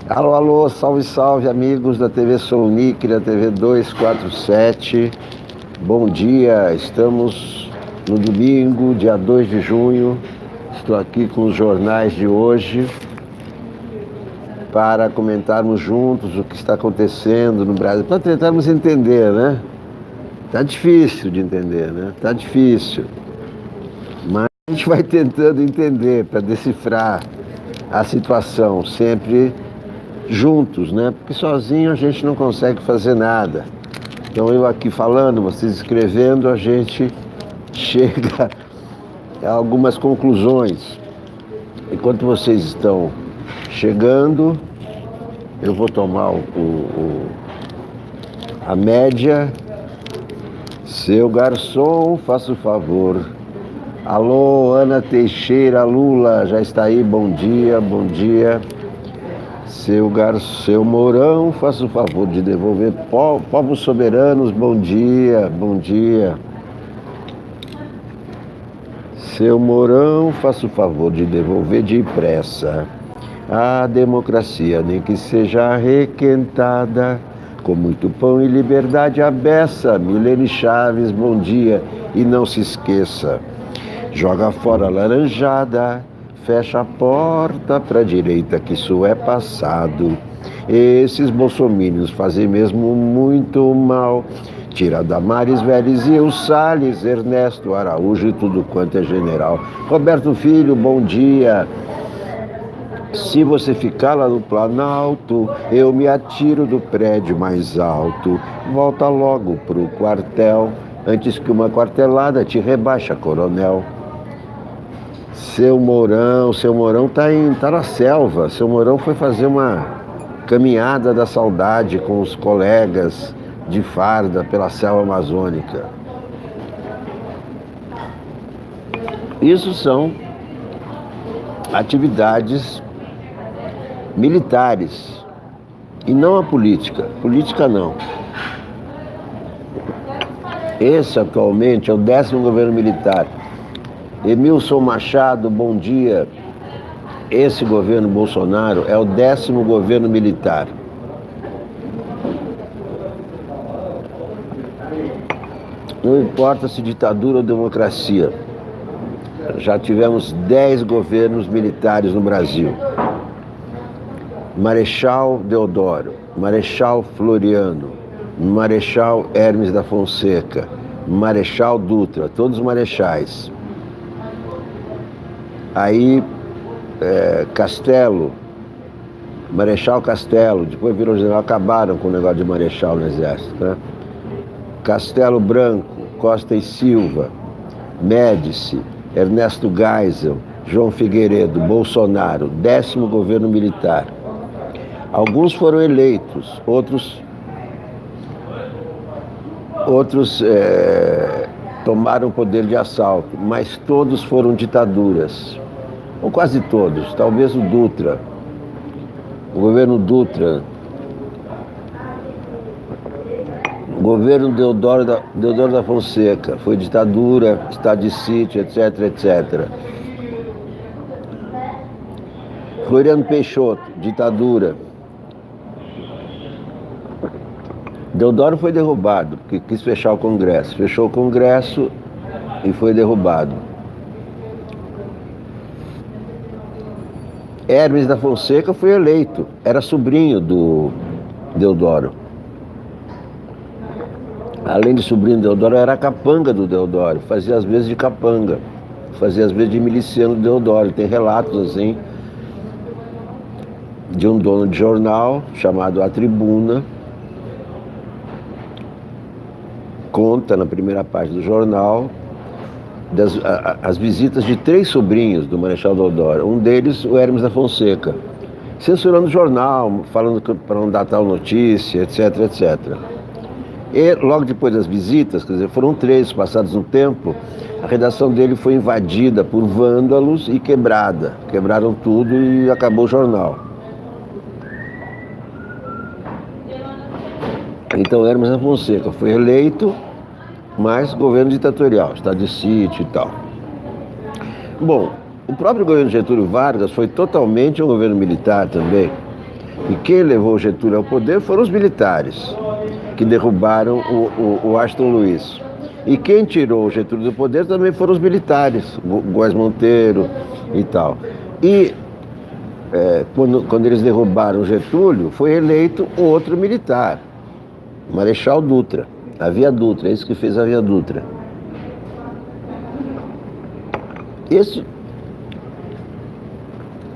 Alô, alô, salve, salve, amigos da TV Solnic, da TV 247. Bom dia, estamos no domingo, dia 2 de junho. Estou aqui com os jornais de hoje para comentarmos juntos o que está acontecendo no Brasil, para tentarmos entender, né? Tá difícil de entender, né? Tá difícil. Mas a gente vai tentando entender para decifrar a situação, sempre juntos, né? Porque sozinho a gente não consegue fazer nada. Então eu aqui falando, vocês escrevendo, a gente chega a algumas conclusões. Enquanto vocês estão chegando, eu vou tomar a média. Seu garçom, faça o favor. Alô, Ana Teixeira Lula, já está aí? Bom dia, bom dia. Seu Mourão, faça o favor de devolver. Povos soberanos, bom dia, bom dia. Seu Mourão, faça o favor de devolver depressa a democracia, nem que seja requentada, com muito pão e liberdade à beça. Milene Chaves, bom dia. E não se esqueça, joga fora a laranjada, fecha a porta para a direita, que isso é passado. Esses bolsominions fazem mesmo muito mal. Tira Damares Vélez e o Salles, Ernesto Araújo e tudo quanto é general. Roberto Filho, bom dia. Se você ficar lá no Planalto, eu me atiro do prédio mais alto. Volta logo pro quartel, antes que uma quartelada te rebaixa, coronel. Seu Mourão tá na selva. Seu Mourão foi fazer uma caminhada da saudade com os colegas de farda pela selva amazônica. Isso são atividades militares e não a política. Política não. Esse atualmente é o 10º governo militar. Emilson Machado, bom dia. Esse governo Bolsonaro é o 10º governo militar. Não importa se ditadura ou democracia. Já tivemos 10 governos militares no Brasil. Marechal Deodoro, Marechal Floriano, Marechal Hermes da Fonseca, Marechal Dutra, todos marechais. Aí, Castelo, Marechal Castelo, depois virou general, acabaram com o negócio de marechal no exército, né? Castelo Branco, Costa e Silva, Médici, Ernesto Geisel, João Figueiredo, Bolsonaro, 10º governo militar. Alguns foram eleitos, outros tomaram o poder de assalto, mas todos foram ditaduras, ou quase todos, talvez o Dutra, o governo Dutra, o governo Deodoro da Fonseca, foi ditadura, estado de sítio, etc, etc. Floriano Peixoto, ditadura. Deodoro foi derrubado, porque quis fechar o Congresso. Fechou o Congresso e foi derrubado. Hermes da Fonseca foi eleito, era sobrinho do Deodoro. Além de sobrinho do Deodoro, era capanga do Deodoro, fazia as vezes de capanga, fazia as vezes de miliciano do Deodoro. Tem relatos assim, de um dono de jornal chamado A Tribuna, conta na primeira parte do jornal as visitas de 3 sobrinhos do Marechal Deodoro. Um deles, o Hermes da Fonseca, censurando o jornal, falando para não dar tal notícia, etc, etc. E logo depois das visitas, quer dizer, foram 3, passados um tempo, a redação dele foi invadida por vândalos e quebrada. Quebraram tudo e acabou o jornal. Então Hermes da Fonseca foi eleito, mas governo ditatorial, estado de sítio e tal. Bom, o próprio governo Getúlio Vargas foi totalmente um governo militar também. E quem levou Getúlio ao poder foram os militares, que derrubaram o Aston Luiz. E quem tirou o Getúlio do poder também foram os militares, Góes Monteiro e tal. E quando eles derrubaram o Getúlio, foi eleito outro militar, Marechal Dutra, a Via Dutra, esse que fez a Via Dutra. Esse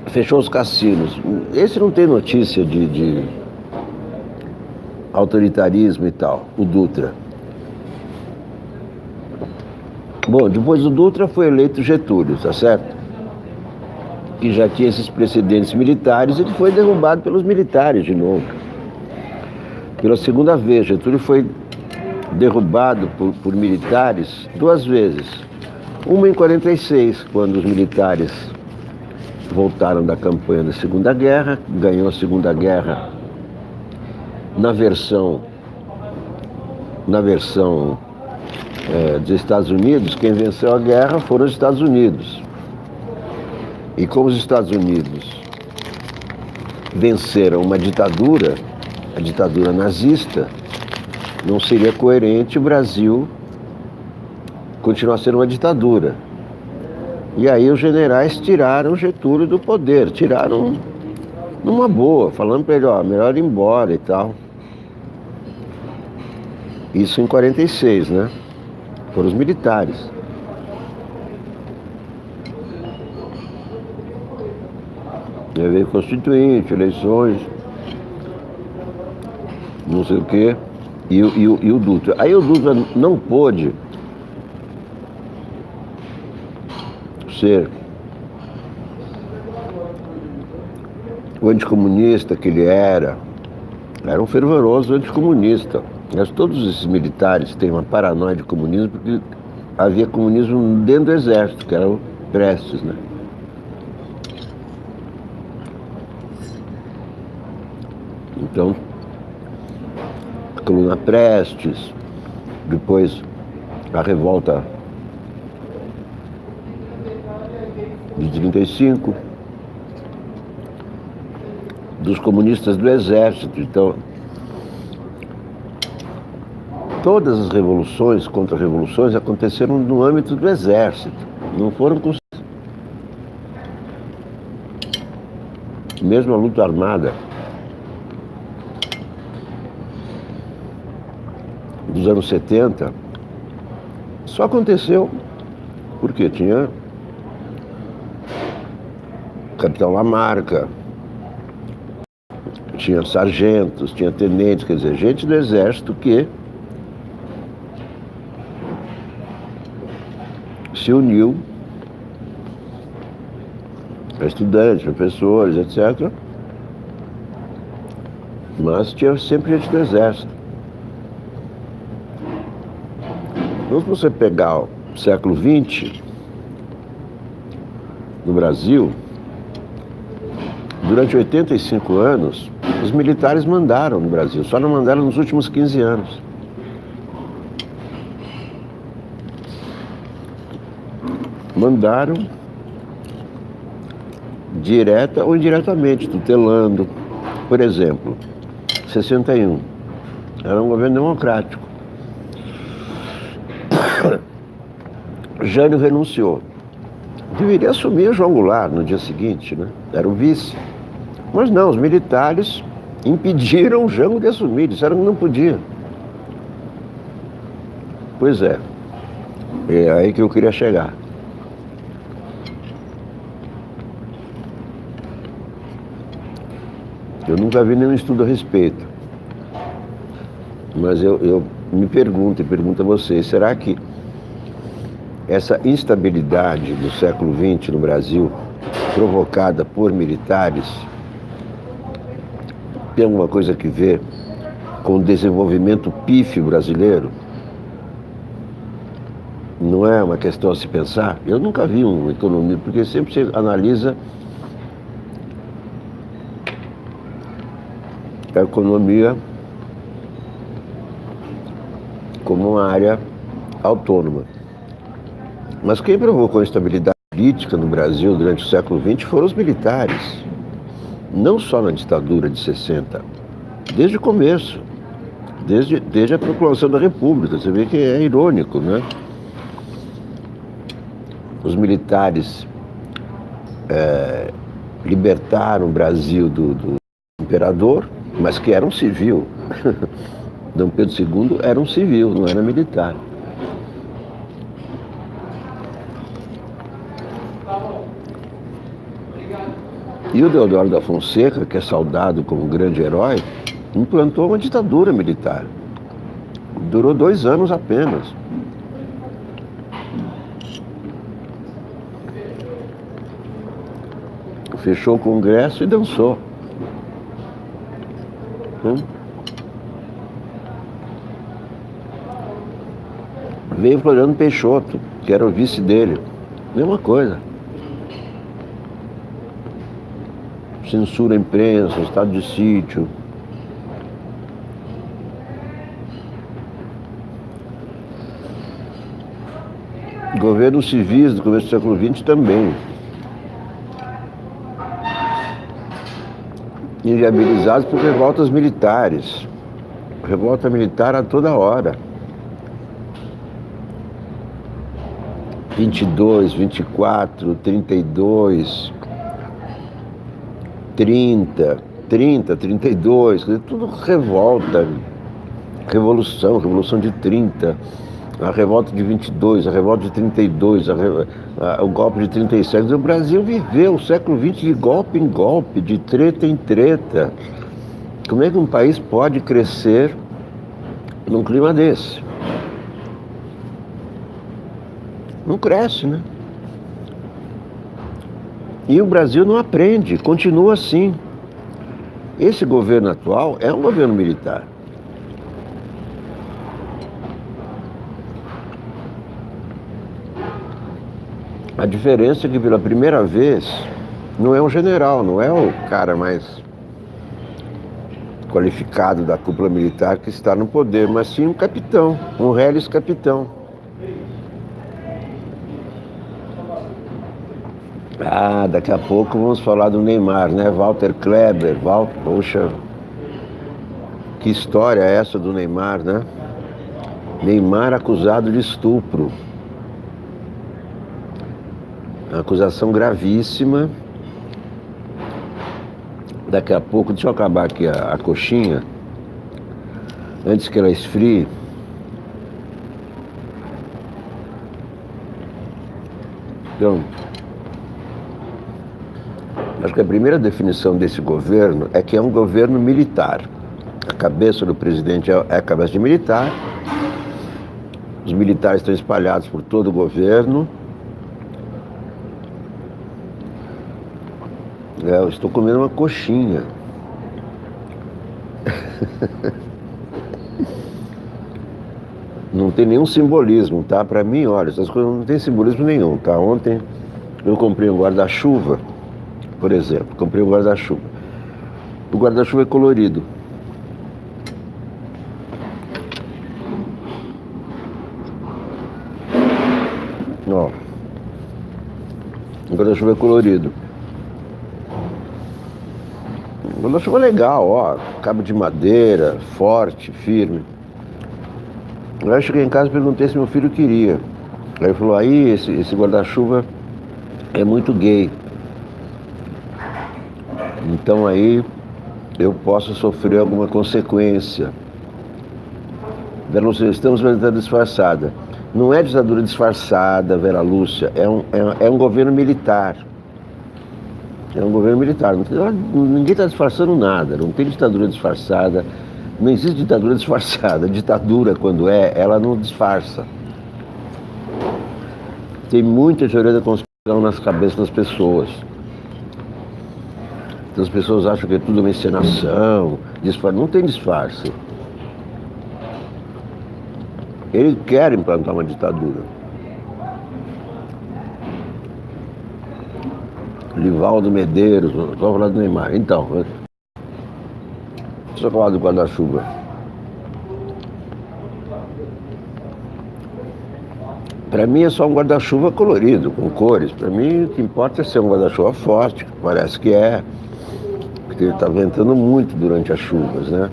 fechou os cassinos. Esse não tem notícia de autoritarismo e tal, o Dutra. Bom, depois do Dutra foi eleito Getúlio, tá certo? Que já tinha esses precedentes militares, ele foi derrubado pelos militares de novo. Pela segunda vez, Getúlio foi derrubado por militares 2 vezes. Uma em 46, quando os militares voltaram da campanha da Segunda Guerra, ganhou a Segunda Guerra na versão dos Estados Unidos. Quem venceu a guerra foram os Estados Unidos. E como os Estados Unidos venceram uma ditadura, a ditadura nazista, não seria coerente o Brasil continuar sendo uma ditadura. E aí os generais tiraram Getúlio do poder, tiraram numa boa, falando para ele, melhor ir embora e tal. Isso em 46, né? Foram os militares. E aí veio constituinte, eleições, não sei o quê, e o Dutra. Aí o Dutra não pôde ser o anticomunista que ele era um fervoroso anticomunista. Mas todos esses militares têm uma paranoia de comunismo, porque havia comunismo dentro do exército, que era o Prestes, né? Então, a coluna Prestes, depois a revolta de 35, dos comunistas do exército. Então, todas as revoluções, contra-revoluções, aconteceram no âmbito do exército, não foram com... Mesmo a luta armada dos anos 70 só aconteceu porque tinha capitão Lamarca, tinha sargentos, tinha tenentes, quer dizer, gente do exército que se uniu a estudantes, professores, etc. Mas tinha sempre gente do exército. Então, se você pegar o século XX, no Brasil, durante 85 anos, os militares mandaram no Brasil, só não mandaram nos últimos 15 anos. Mandaram direta ou indiretamente, tutelando. Por exemplo, 61, era um governo democrático. Jânio renunciou. Deveria assumir o João Goulart no dia seguinte, né? Era o vice. Mas não, os militares impediram o Jango de assumir, disseram que não podia. Pois é aí que eu queria chegar. Eu nunca vi nenhum estudo a respeito, mas eu me pergunto e pergunto a vocês, será que essa instabilidade do século XX no Brasil, provocada por militares, tem alguma coisa a ver com o desenvolvimento pífio brasileiro? Não é uma questão a se pensar? Eu nunca vi um economista, porque sempre se analisa a economia como uma área autônoma. Mas quem provocou a instabilidade política no Brasil durante o século XX foram os militares. não só na ditadura de 60, desde o começo, desde a proclamação da República. Você vê que é irônico, né? Os militares libertaram o Brasil do imperador, mas que era um civil. Dom Pedro II era um civil, não era militar. E o Deodoro da Fonseca, que é saudado como um grande herói, implantou uma ditadura militar. Durou 2 anos apenas. Fechou o Congresso e dançou. Veio Floriano Peixoto, que era o vice dele. Mesma coisa. Censura a imprensa, estado de sítio. Governos civis do começo do século XX também. Inviabilizados por revoltas militares. Revolta militar a toda hora. 22, 24, 32, 30, 32, tudo revolta, revolução de 30, a revolta de 22, a revolta de 32, o golpe de 37. O Brasil viveu o século XX de golpe em golpe, de treta em treta. Como é que um país pode crescer num clima desse? Não cresce, né? E o Brasil não aprende, continua assim. Esse governo atual é um governo militar. A diferença é que pela primeira vez não é um general, não é o cara mais qualificado da cúpula militar que está no poder, mas sim um capitão, um reles capitão. Daqui a pouco vamos falar do Neymar, né? Walter Kleber, poxa, que história é essa do Neymar, né? Neymar acusado de estupro. Uma acusação gravíssima. Daqui a pouco, deixa eu acabar aqui a coxinha, antes que ela esfrie. Então, acho que a primeira definição desse governo é que é um governo militar. A cabeça do presidente é a cabeça de militar. Os militares estão espalhados por todo o governo. Eu estou comendo uma coxinha. Não tem nenhum simbolismo, tá? Para mim, olha, essas coisas não tem simbolismo nenhum, tá? Ontem eu comprei um guarda-chuva, por exemplo, comprei um guarda-chuva. O guarda-chuva é colorido. Ó, o guarda-chuva é colorido. O guarda-chuva é legal, ó, cabo de madeira, forte, firme. Aí eu cheguei em casa e perguntei se meu filho queria. Aí ele falou, aí esse guarda-chuva é muito gay. Então aí eu posso sofrer alguma consequência. Estamos na ditadura disfarçada. Não é ditadura disfarçada, Vera Lúcia, é um governo militar. É um governo militar. Ninguém está disfarçando nada, não tem ditadura disfarçada. Não existe ditadura disfarçada. Ditadura, quando ela não disfarça. Tem muita teoria da conspiração nas cabeças das pessoas. Então as pessoas acham que é tudo uma encenação, disfarce. Não tem disfarce. Ele quer implantar uma ditadura. Livaldo Medeiros, vamos falar do Neymar. Então, deixa eu falar do guarda-chuva. Para mim é só um guarda-chuva colorido, com cores. Para mim o que importa é ser um guarda-chuva forte, que parece que é porque está ventando muito durante as chuvas, né?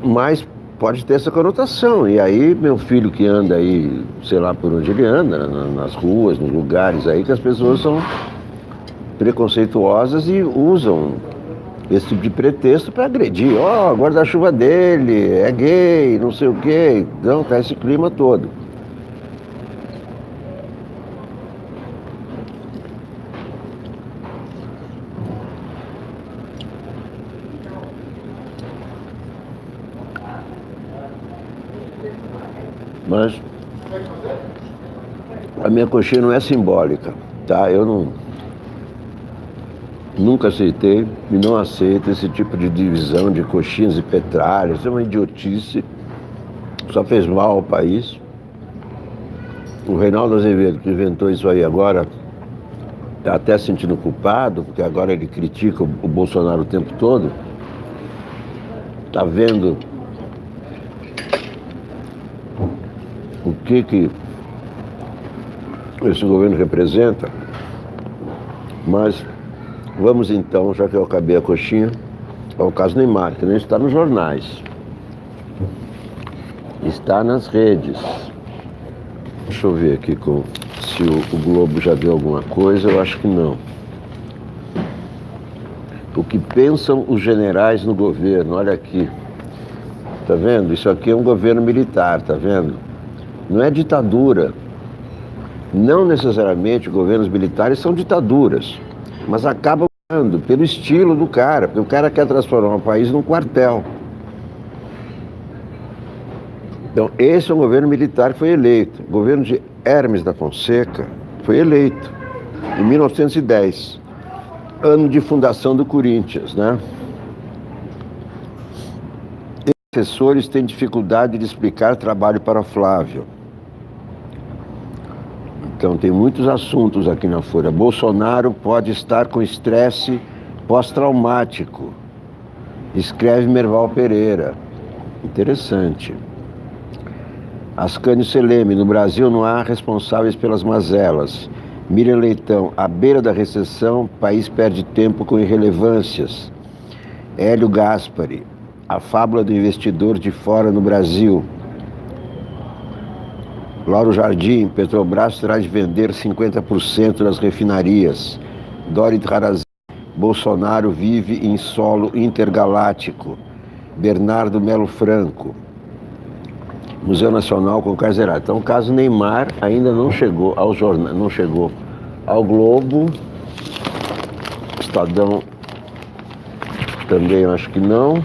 Mas pode ter essa conotação. E aí, meu filho que anda aí, sei lá por onde ele anda, nas ruas, nos lugares aí, que as pessoas são preconceituosas e usam esse tipo de pretexto para agredir. Ó, guarda-chuva dele, é gay, não sei o quê. Então, tá esse clima todo. Mas a minha coxinha não é simbólica, tá? Eu nunca aceitei e não aceito esse tipo de divisão de coxinhas e petralhas. Isso é uma idiotice, só fez mal ao país. O Reinaldo Azevedo, que inventou isso aí agora, está até se sentindo culpado, porque agora ele critica o Bolsonaro o tempo todo. Está vendo o que esse governo representa. Mas vamos então, já que eu acabei a coxinha, ao caso Neymar, que nem está nos jornais. Está nas redes. Deixa eu ver aqui se o Globo já viu alguma coisa, eu acho que não. O que pensam os generais no governo, olha aqui. Tá vendo? Isso aqui é um governo militar, tá vendo? Não é ditadura. Não necessariamente governos militares são ditaduras, mas acabam pelo estilo do cara, porque o cara quer transformar o país num quartel. Então, esse é um governo militar que foi eleito. O governo de Hermes da Fonseca foi eleito em 1910, ano de fundação do Corinthians, né? Os assessores têm dificuldade de explicar trabalho para Flávio. Então, tem muitos assuntos aqui na Folha. Bolsonaro pode estar com estresse pós-traumático. Escreve Merval Pereira. Interessante. Ascânio Seleme, no Brasil não há responsáveis pelas mazelas. Miriam Leitão, à beira da recessão, país perde tempo com irrelevâncias. Hélio Gaspari, a fábula do investidor de fora no Brasil. Lauro Jardim, Petrobras terá de vender 50% das refinarias. Dorit Harazim, Bolsonaro vive em solo intergaláctico. Bernardo Melo Franco, Museu Nacional com Kaiserá. Então o caso Neymar ainda não chegou ao jornal, não chegou ao Globo. Estadão também acho que não.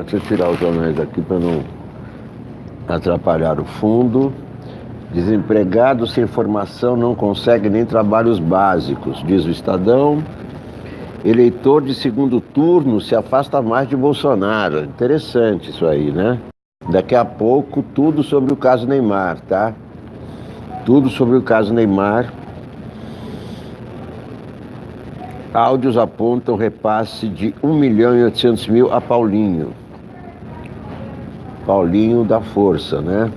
Deixa eu tirar os jornais aqui para não atrapalhar o fundo. Desempregado sem formação não consegue nem trabalhos básicos, diz o Estadão. Eleitor de segundo turno se afasta mais de Bolsonaro. Interessante isso aí, né? Daqui a pouco, tudo sobre o caso Neymar, tá? Tudo sobre o caso Neymar. Áudios apontam repasse de 1.800.000 a Paulinho. Paulinho da Força, né?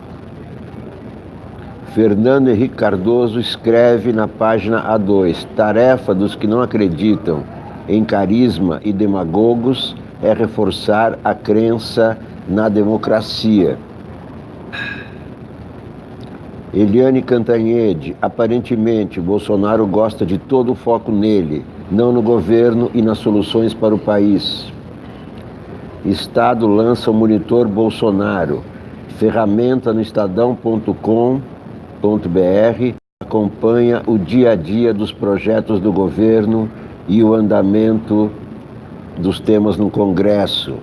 Fernando Henrique Cardoso escreve na página A2: tarefa dos que não acreditam em carisma e demagogos é reforçar a crença na democracia. Eliane Cantanhede, aparentemente Bolsonaro gosta de todo o foco nele, não no governo e nas soluções para o país. Estado lança o monitor Bolsonaro, ferramenta no estadão.com.br, acompanha o dia a dia dos projetos do governo e o andamento dos temas no Congresso.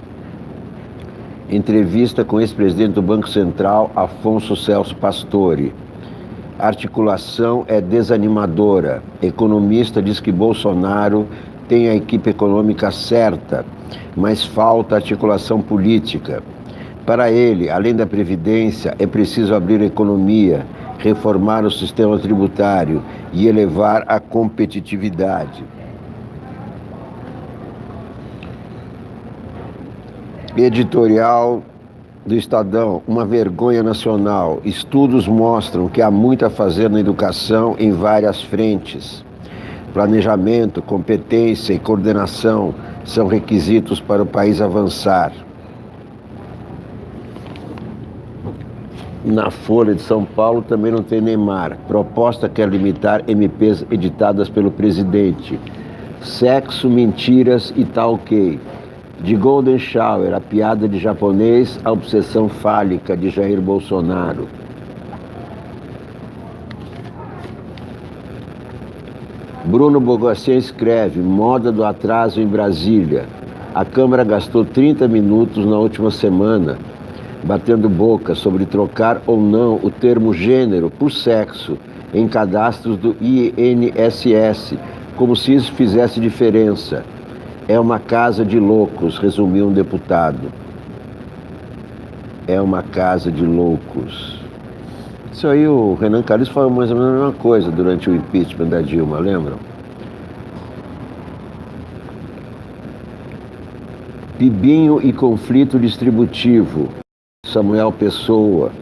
Entrevista com o ex-presidente do Banco Central, Afonso Celso Pastore. Articulação é desanimadora. Economista diz que Bolsonaro tem a equipe econômica certa, mas falta articulação política. Para ele, além da Previdência, é preciso abrir a economia, reformar o sistema tributário e elevar a competitividade. Editorial do Estadão, uma vergonha nacional. Estudos mostram que há muito a fazer na educação em várias frentes. Planejamento, competência e coordenação são requisitos para o país avançar. Na Folha de São Paulo também não tem Neymar. Proposta quer limitar MPs editadas pelo presidente. Sexo, mentiras e tá ok. De Golden Shower, a piada de japonês, a obsessão fálica de Jair Bolsonaro. Bruno Bogacian escreve, moda do atraso em Brasília. A Câmara gastou 30 minutos na última semana, batendo boca sobre trocar ou não o termo gênero por sexo em cadastros do INSS, como se isso fizesse diferença. É uma casa de loucos, resumiu um deputado. É uma casa de loucos. Isso aí o Renan Calheiros falou mais ou menos a mesma coisa durante o impeachment da Dilma, lembram? Pibinho e conflito distributivo. Samuel Pessoa.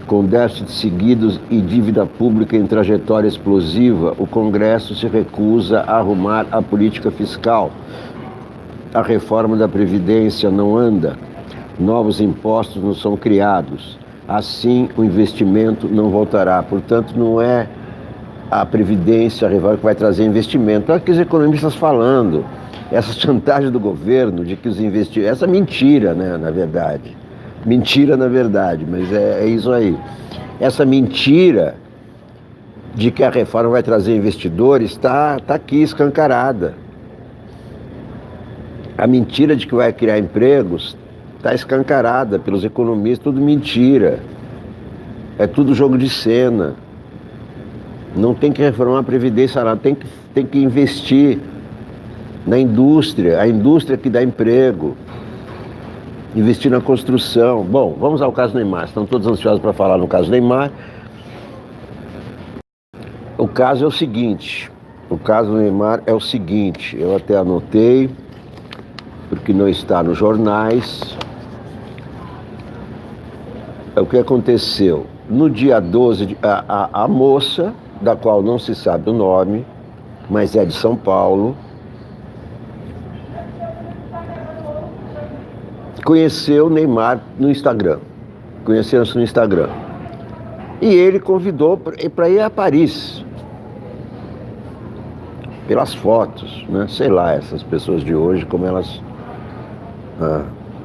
Com déficits seguidos e dívida pública em trajetória explosiva, o Congresso se recusa a arrumar a política fiscal. A reforma da Previdência não anda, novos impostos não são criados, assim o investimento não voltará. Portanto, não é a Previdência, a reforma que vai trazer investimento. Olha que os economistas falando, essa chantagem do governo de que os investimentos, essa mentira, né, na verdade. Mentira, na verdade, mas é isso aí. Essa mentira de que a reforma vai trazer investidores está aqui escancarada. A mentira de que vai criar empregos está escancarada pelos economistas, tudo mentira. É tudo jogo de cena. Não tem que reformar a Previdência, não. Tem que investir na indústria, a indústria que dá emprego. Investir na construção. Bom, vamos ao caso Neymar. Estão todos ansiosos para falar no caso Neymar. O caso é o seguinte. O caso do Neymar é o seguinte. Eu até anotei, porque não está nos jornais. É o que aconteceu. No dia 12, a moça, da qual não se sabe o nome, mas é de São Paulo, conheceu o Neymar no Instagram. Conheceram-se no Instagram. E ele convidou para ir a Paris. Pelas fotos, né? Sei lá, essas pessoas de hoje, como elas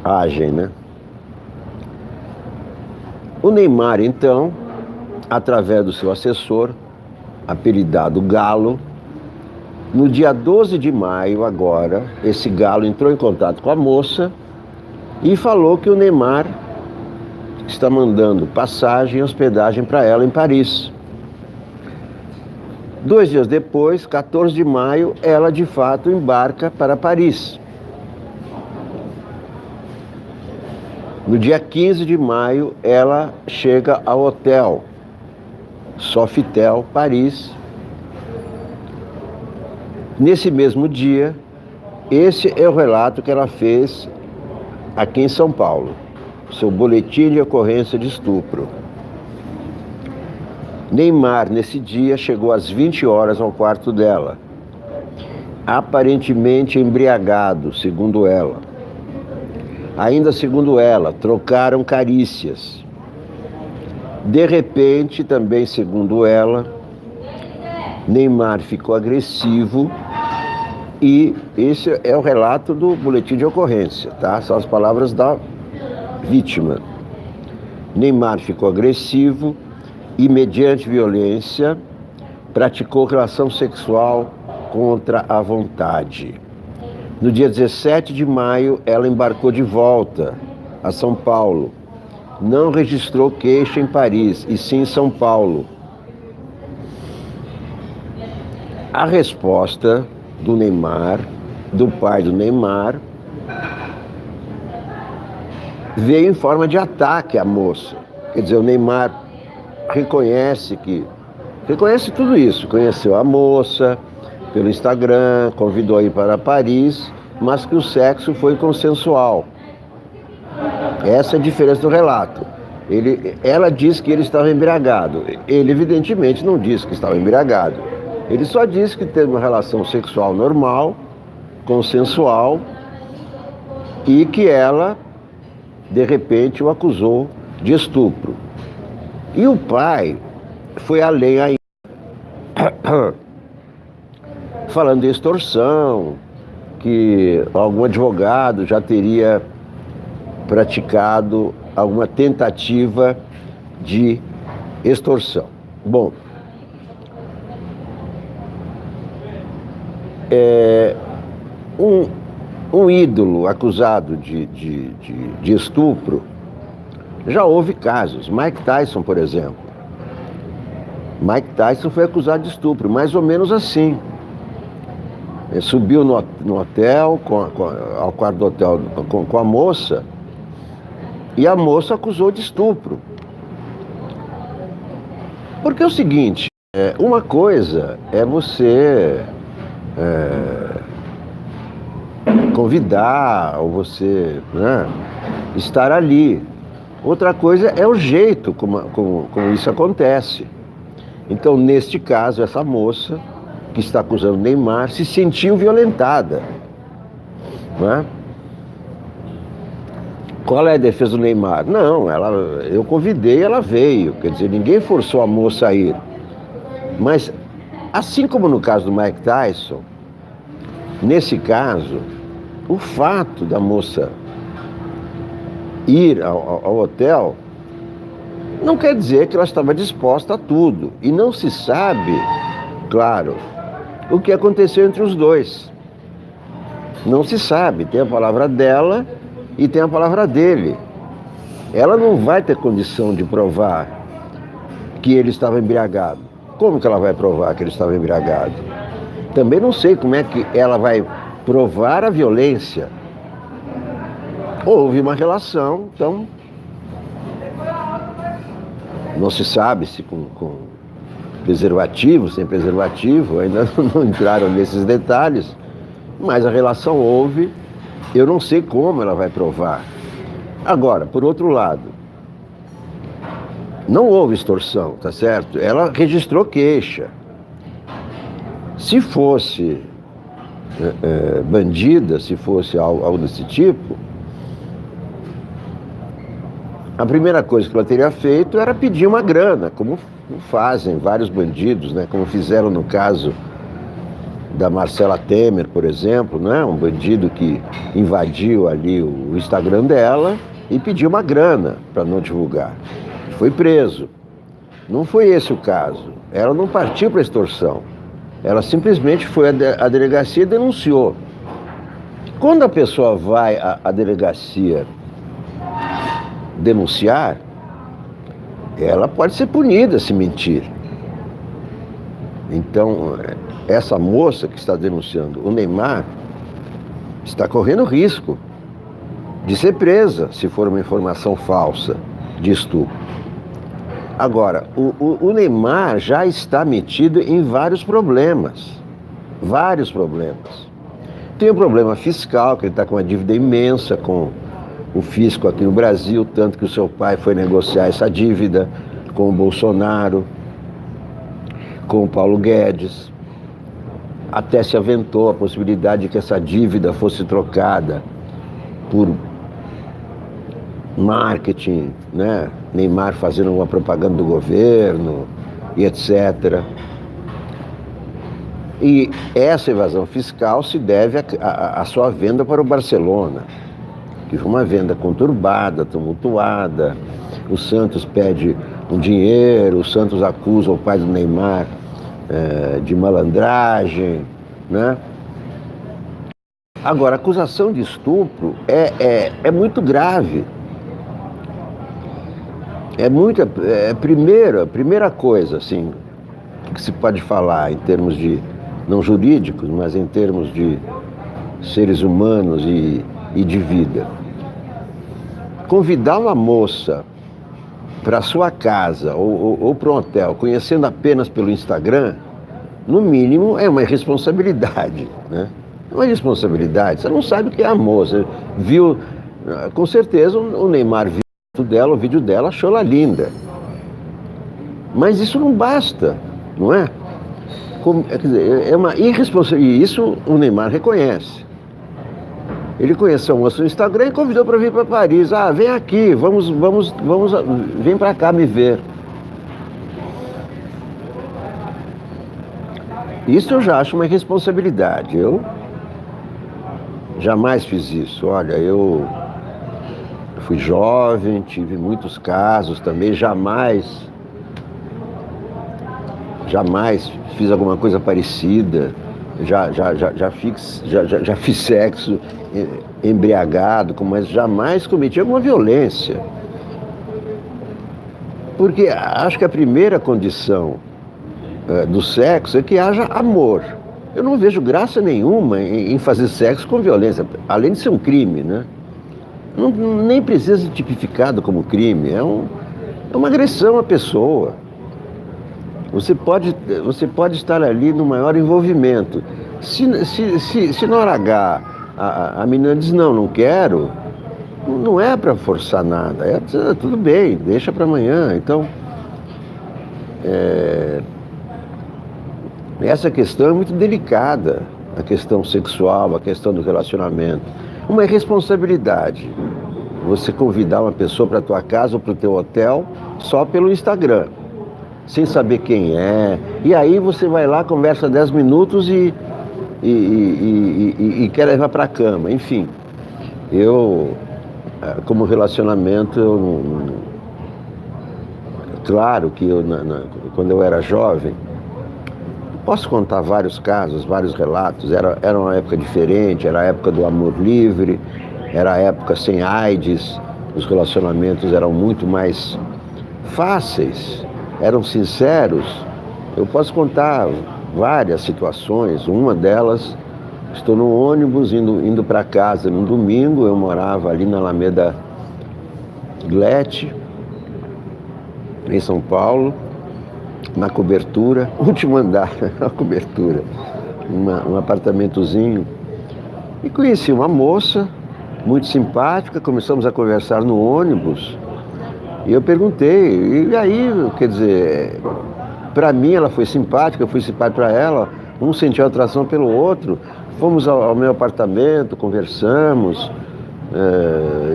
agem, né? O Neymar, então, através do seu assessor, apelidado Galo, no dia 12 de maio agora, esse Galo entrou em contato com a moça e falou que o Neymar está mandando passagem e hospedagem para ela em Paris. 2 dias depois, 14 de maio, ela de fato embarca para Paris. No dia 15 de maio, ela chega ao hotel Sofitel, Paris. Nesse mesmo dia, esse é o relato que ela fez aqui em São Paulo, seu boletim de ocorrência de estupro. Neymar, nesse dia, chegou às 20 horas ao quarto dela, aparentemente embriagado, segundo ela. Ainda segundo ela, trocaram carícias. De repente, também segundo ela, Neymar ficou agressivo e esse é o relato do boletim de ocorrência, tá? São as palavras da vítima. Neymar ficou agressivo e, mediante violência, praticou relação sexual contra a vontade. No dia 17 de maio, ela embarcou de volta a São Paulo. Não registrou queixa em Paris, e sim em São Paulo. A resposta do Neymar, do pai do Neymar, veio em forma de ataque à moça. Quer dizer, o Neymar reconhece tudo isso, conheceu a moça pelo Instagram, convidou a ir para Paris, mas que o sexo foi consensual. Essa é a diferença do relato. Ela disse que ele estava embriagado. Ele, evidentemente, não disse que estava embriagado. Ele só disse que teve uma relação sexual normal, consensual, e que ela, de repente, o acusou de estupro. E o pai foi além ainda, falando de extorsão, que algum advogado já teria praticado alguma tentativa de extorsão. Bom, um ídolo acusado de estupro, já houve casos. Mike Tyson, por exemplo. Mike Tyson foi acusado de estupro, mais ou menos assim. Ele subiu no hotel, ao quarto do hotel com a moça, e a moça acusou de estupro. Porque é o seguinte, uma coisa é você convidar, ou você, né, estar ali. Outra coisa é o jeito como isso acontece. Então, neste caso, essa moça que está acusando Neymar se sentiu violentada, né? Qual é a defesa do Neymar? Não, eu convidei, ela veio. Quer dizer, ninguém forçou a moça a ir. Mas, assim como no caso do Mike Tyson, nesse caso, o fato da moça ir ao hotel não quer dizer que ela estava disposta a tudo. E não se sabe, claro, o que aconteceu entre os dois. Não se sabe. Tem a palavra dela e tem a palavra dele. Ela não vai ter condição de provar que ele estava embriagado. Como que ela vai provar que ele estava embriagado? Também não sei como é que ela vai provar a violência. Houve uma relação, então não se sabe se com preservativo, sem preservativo, ainda não entraram nesses detalhes, mas a relação houve. Eu não sei como ela vai provar. Agora, por outro lado, não houve extorsão, tá certo? Ela registrou queixa. Se fosse bandida, se fosse algo desse tipo, a primeira coisa que ela teria feito era pedir uma grana, como fazem vários bandidos, né? Como fizeram no caso da Marcela Temer, por exemplo, né? Um bandido que invadiu ali o Instagram dela e pediu uma grana para não divulgar. Foi preso. Não foi esse o caso. Ela não partiu para extorsão. Ela simplesmente foi à delegacia e denunciou. Quando a pessoa vai à delegacia denunciar, ela pode ser punida se mentir. Então, essa moça que está denunciando o Neymar está correndo risco de ser presa se for uma informação falsa de estupro. Agora, o Neymar já está metido em vários problemas. Vários problemas. Tem o problema fiscal, que ele está com uma dívida imensa com o fisco aqui no Brasil, tanto que o seu pai foi negociar essa dívida com o Bolsonaro, com o Paulo Guedes. Até se aventou a possibilidade de que essa dívida fosse trocada por marketing, né? Neymar fazendo uma propaganda do governo e etc. E essa evasão fiscal se deve à sua venda para o Barcelona, que foi uma venda conturbada, tumultuada. O Santos pede um dinheiro, o Santos acusa o pai do Neymar de malandragem, né? Agora, a acusação de estupro é muito grave. A primeira coisa, assim, que se pode falar em termos de, não jurídicos, mas em termos de seres humanos e de vida. Convidar uma moça para sua casa ou para um hotel, conhecendo apenas pelo Instagram, no mínimo é uma irresponsabilidade, né? É uma irresponsabilidade. Você não sabe o que é a moça. Viu Com certeza o Neymar viu o vídeo dela, achou ela linda. Mas isso não basta, não é? Quer dizer, é uma irresponsabilidade. E isso o Neymar reconhece. Ele conheceu a moça no Instagram e convidou para vir para Paris. Ah, vem aqui, vem para cá me ver. Isso eu já acho uma irresponsabilidade. Eu jamais fiz isso. Olha, eu fui jovem, tive muitos casos também, jamais fiz alguma coisa parecida. Já fiz sexo embriagado, mas jamais cometi alguma violência. Porque acho que a primeira condição do sexo é que haja amor. Eu não vejo graça nenhuma em fazer sexo com violência, além de ser um crime, né? Nem precisa ser tipificado como crime, é uma agressão à pessoa. Você pode estar ali no maior envolvimento. Se na hora H a menina diz não quero, não é para forçar nada. Tudo bem, deixa para amanhã. Então, essa questão é muito delicada, a questão sexual, a questão do relacionamento. Uma irresponsabilidade. Você convidar uma pessoa para a tua casa ou para o teu hotel só pelo Instagram, sem saber quem é. E aí você vai lá, conversa 10 minutos e quer levar para a cama. Enfim, como relacionamento, claro que quando eu era jovem, posso contar vários casos, vários relatos. Era uma época diferente, era a época do amor livre, era a época sem AIDS, os relacionamentos eram muito mais fáceis, eram sinceros. Eu posso contar várias situações. Uma delas, estou no ônibus indo para casa num domingo, eu morava ali na Alameda Glete, em São Paulo, na cobertura, último andar, na cobertura, um apartamentozinho. E conheci uma moça muito simpática, começamos a conversar no ônibus. E eu perguntei, e aí, quer dizer, para mim ela foi simpática, eu fui simpático para ela, um sentiu atração pelo outro, fomos ao meu apartamento, conversamos,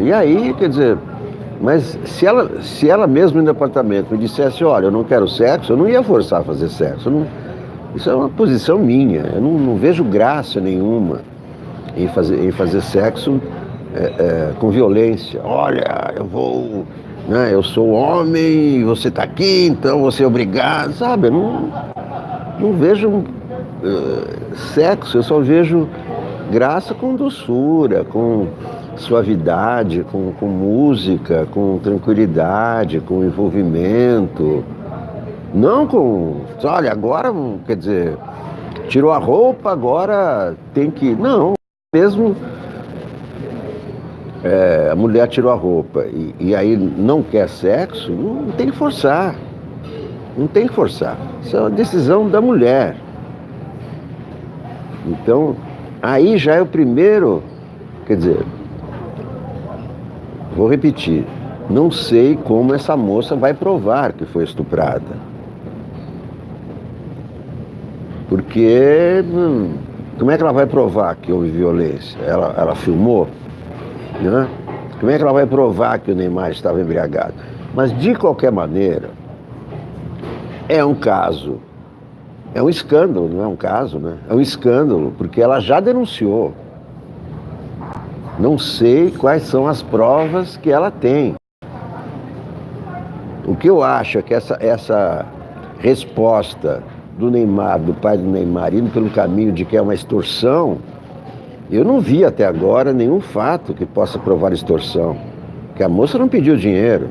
e aí, quer dizer, mas se ela mesma no apartamento me dissesse, olha, eu não quero sexo, eu não ia forçar a fazer sexo. Isso é uma posição minha, eu não vejo graça nenhuma em fazer sexo com violência. Olha, eu sou homem, você está aqui, então você é obrigado, sabe? Eu não vejo sexo, eu só vejo graça com doçura, com suavidade, com música, com tranquilidade, com envolvimento. Não com, olha, agora, quer dizer, tirou a roupa, agora tem que... Não, mesmo a mulher tirou a roupa e aí não quer sexo, não tem que forçar. Não tem que forçar. Isso é uma decisão da mulher. Então, aí já é o primeiro, quer dizer... Vou repetir, não sei como essa moça vai provar que foi estuprada. Porque como é que ela vai provar que houve violência? Ela filmou? Né? Como é que ela vai provar que o Neymar estava embriagado? Mas de qualquer maneira, é um caso, é um escândalo, não é um caso, né? É um escândalo, porque ela já denunciou. Não sei quais são as provas que ela tem. O que eu acho é que essa resposta do Neymar, do pai do Neymar, indo pelo caminho de que é uma extorsão, eu não vi até agora nenhum fato que possa provar extorsão. Que a moça não pediu dinheiro.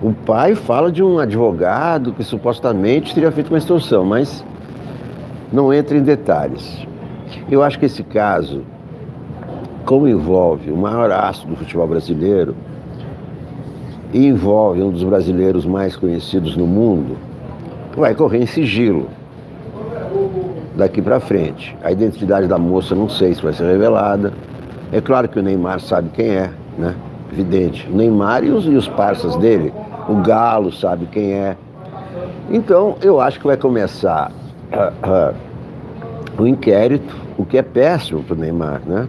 O pai fala de um advogado que supostamente teria feito uma extorsão, mas não entra em detalhes. Eu acho que esse caso, como envolve o maior astro do futebol brasileiro e envolve um dos brasileiros mais conhecidos no mundo, vai correr em sigilo daqui para frente. A identidade da moça não sei se vai ser revelada, É claro que o Neymar sabe quem é, né? Evidente. O Neymar e os parceiros dele. O Galo sabe quem é. Então, eu acho que vai começar o inquérito, o que é péssimo para o Neymar, né?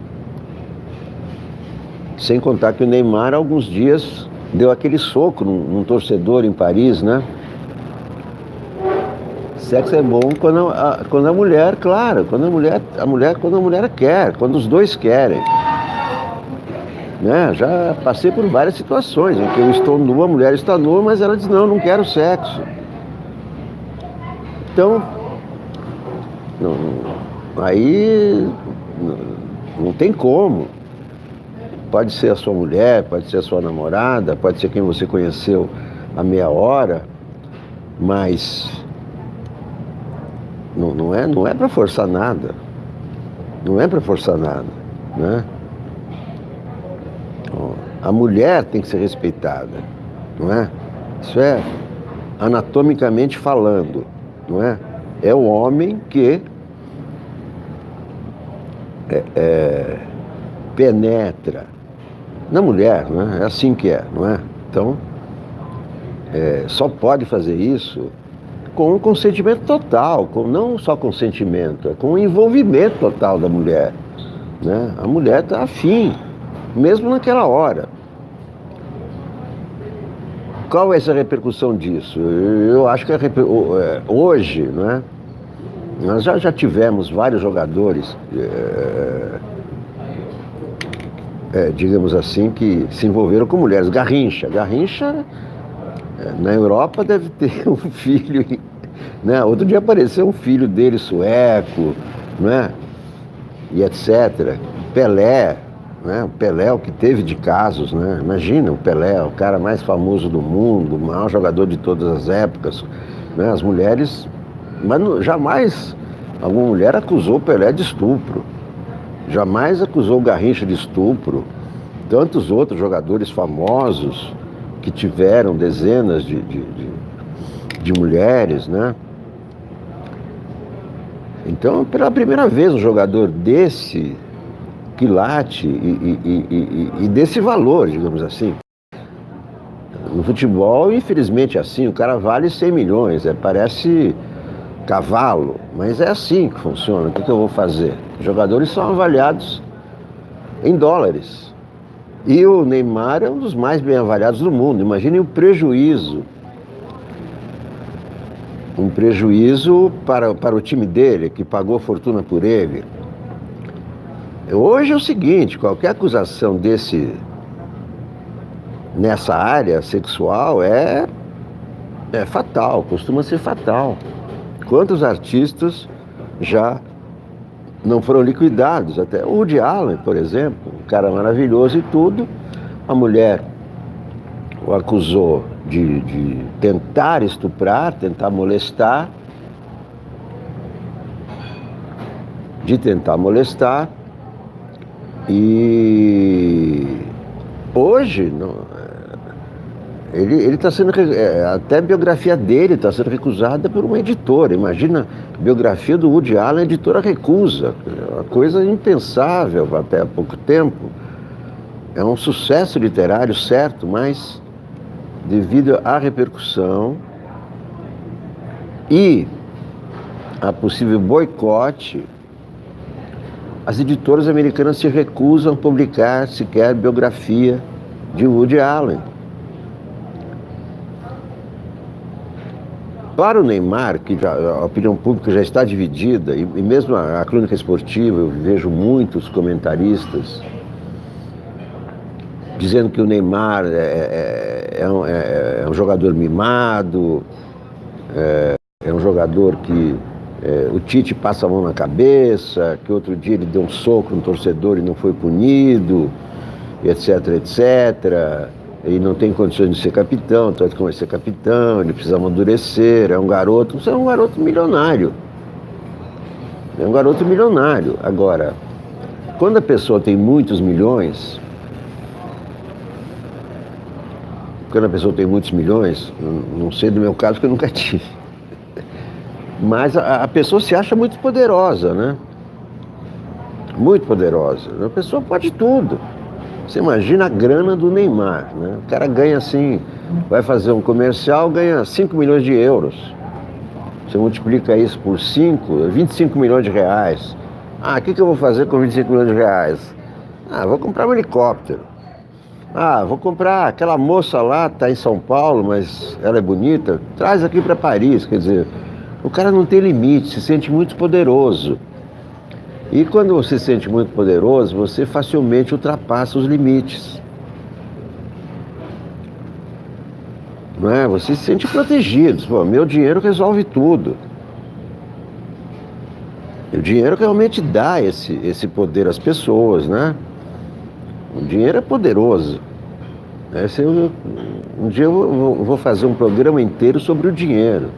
Sem contar que o Neymar, há alguns dias, deu aquele soco num torcedor em Paris, né? Sexo é bom quando a mulher, claro, quando a mulher quer, quando os dois querem. Né? Já passei por várias situações em que eu estou nua, a mulher está nua, mas ela diz, não quero sexo. Então, aí não tem como. Pode ser a sua mulher, pode ser a sua namorada, pode ser quem você conheceu há meia hora, mas não é para forçar nada. Não é para forçar nada, né? A mulher tem que ser respeitada, não é? Isso é anatomicamente falando, não é? É o homem que penetra na mulher, não é? É assim que é, não é? Então, só pode fazer isso com um consentimento total, não só consentimento, é com o envolvimento total da mulher, né? A mulher está afim, mesmo naquela hora. Qual é essa repercussão disso? Eu acho que hoje, né, nós já tivemos vários jogadores, digamos assim, que se envolveram com mulheres. Garrincha, na Europa deve ter um filho, né? Outro dia apareceu um filho dele sueco, né? E etc. Pelé, né? O Pelé, o que teve de casos, né? Imagina o Pelé, o cara mais famoso do mundo, o maior jogador de todas as épocas, né? As mulheres, mas jamais alguma mulher acusou o Pelé de estupro, jamais acusou o Garrincha de estupro. Tantos outros jogadores famosos que tiveram dezenas de mulheres, né? Então, pela primeira vez, um jogador desse quilate e desse valor, digamos assim. No futebol, infelizmente, é assim, o cara vale 100 milhões, parece cavalo, mas é assim que funciona. O que eu vou fazer? Os jogadores são avaliados em dólares. E o Neymar é um dos mais bem avaliados do mundo. Imaginem o prejuízo. Um prejuízo para o time dele, que pagou fortuna por ele. Hoje é o seguinte, qualquer acusação nessa área sexual é fatal, costuma ser fatal. Quantos artistas já não foram liquidados? Até o Woody Allen, por exemplo, um cara maravilhoso e tudo, a mulher o acusou de tentar estuprar, tentar molestar, e hoje ele está sendo, até a biografia dele está sendo recusada por uma editora. Imagina, a biografia do Woody Allen, a editora recusa, uma coisa impensável até há pouco tempo. É um sucesso literário, certo, mas devido à repercussão e a possível boicote, as editoras americanas se recusam a publicar sequer biografia de Woody Allen. Para o Neymar, que a opinião pública já está dividida, e mesmo a crônica esportiva, eu vejo muitos comentaristas dizendo que o Neymar é um jogador mimado, é um jogador que o Tite passa a mão na cabeça, que outro dia ele deu um soco no torcedor e não foi punido, etc, etc. E não tem condições de ser capitão, tanto que vai ser capitão, ele precisa amadurecer, é um garoto milionário. É um garoto milionário. Agora, quando a pessoa tem muitos milhões, não sei do meu caso, porque eu nunca tive, mas a pessoa se acha muito poderosa, né? muito poderosa. A pessoa pode tudo. Você imagina a grana do Neymar, né? O cara ganha assim, vai fazer um comercial, ganha 5 milhões de euros. Você multiplica isso por 5, 25 milhões de reais. Ah, o que eu vou fazer com 25 milhões de reais? Ah, vou comprar um helicóptero. Ah, vou comprar aquela moça lá, tá em São Paulo, mas ela é bonita, traz aqui para Paris. Quer dizer, o cara não tem limite, se sente muito poderoso. E quando você se sente muito poderoso, você facilmente ultrapassa os limites. Não é? Você se sente protegido. Pô, meu dinheiro resolve tudo. E o dinheiro realmente dá esse poder às pessoas, né? O dinheiro é poderoso. Um dia eu vou fazer um programa inteiro sobre o dinheiro.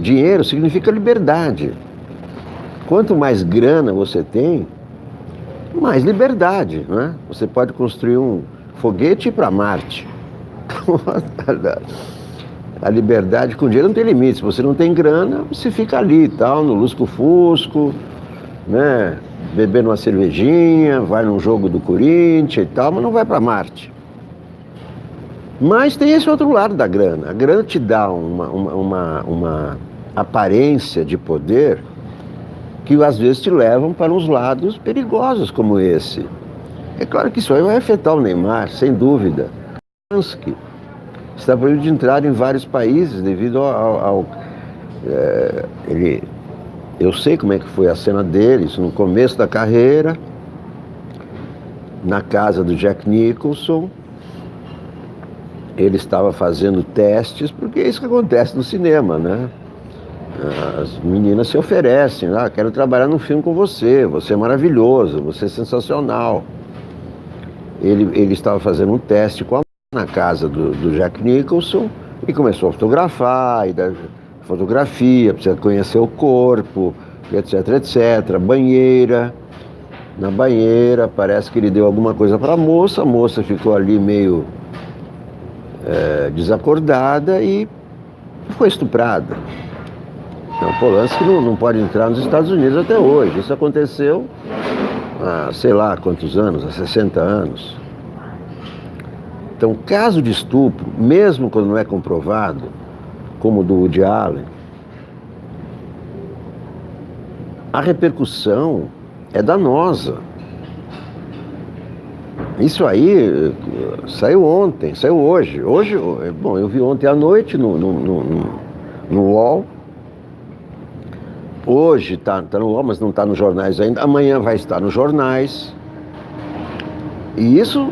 Dinheiro significa liberdade. Quanto mais grana você tem, mais liberdade, né? Você pode construir um foguete para Marte. A liberdade com dinheiro não tem limite. Se você não tem grana, você fica ali, tal, no lusco-fusco, né? Bebendo uma cervejinha, vai num jogo do Corinthians e tal, mas não vai para Marte. Mas tem esse outro lado da grana. A grana te dá uma aparência de poder que às vezes te levam para uns lados perigosos como esse. É claro que isso aí vai afetar o Neymar, sem dúvida. Está proibido de entrar em vários países devido eu sei como é que foi a cena dele, isso no começo da carreira, na casa do Jack Nicholson. Ele estava fazendo testes, porque é isso que acontece no cinema, né? As meninas se oferecem, quero trabalhar num filme com você é maravilhoso, você é sensacional. Ele estava fazendo um teste com a na casa do Jack Nicholson e começou a fotografar, e da fotografia, precisa conhecer o corpo, etc, etc, banheira. Na banheira, parece que ele deu alguma coisa para a moça ficou ali meio desacordada e foi estuprada. Então, Polanski não pode entrar nos Estados Unidos até hoje. Isso aconteceu há, sei lá quantos anos, há 60 anos. Então, caso de estupro, mesmo quando não é comprovado, como o do Woody Allen, a repercussão é danosa. Isso aí saiu ontem, saiu hoje. Hoje, bom, eu vi ontem à noite no UOL. Hoje está no UOL, mas não está nos jornais ainda. Amanhã vai estar nos jornais. E isso,